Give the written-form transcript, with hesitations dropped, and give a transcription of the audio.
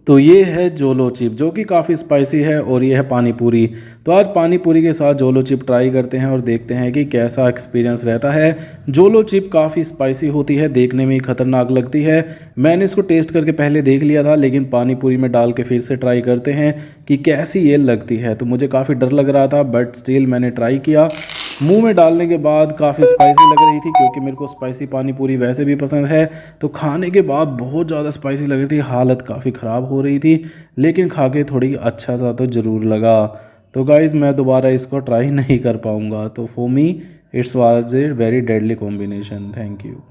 तो ये है जोलो चिप जो कि काफ़ी स्पाइसी है और ये है पानी पूरी। तो आज पानी पूरी के साथ जोलो चिप ट्राई करते हैं और देखते हैं कि कैसा एक्सपीरियंस रहता है। जोलो चिप काफ़ी स्पाइसी होती है, देखने में ही खतरनाक लगती है। मैंने इसको टेस्ट करके पहले देख लिया था, लेकिन पानी पूरी में डाल के फिर से ट्राई करते हैं कि कैसी ये लगती है। तो मुझे काफ़ी डर लग रहा था, बट स्टिल मैंने ट्राई किया। मुंह में डालने के बाद काफ़ी स्पाइसी लग रही थी, क्योंकि मेरे को स्पाइसी पानी पूरी वैसे भी पसंद है। तो खाने के बाद बहुत ज़्यादा स्पाइसी लग रही थी, हालत काफ़ी ख़राब हो रही थी, लेकिन खा के थोड़ी अच्छा सा तो ज़रूर लगा। तो गाइज़ मैं दोबारा इसको ट्राई नहीं कर पाऊँगा। तो for me it's was a very deadly combination. Thank you.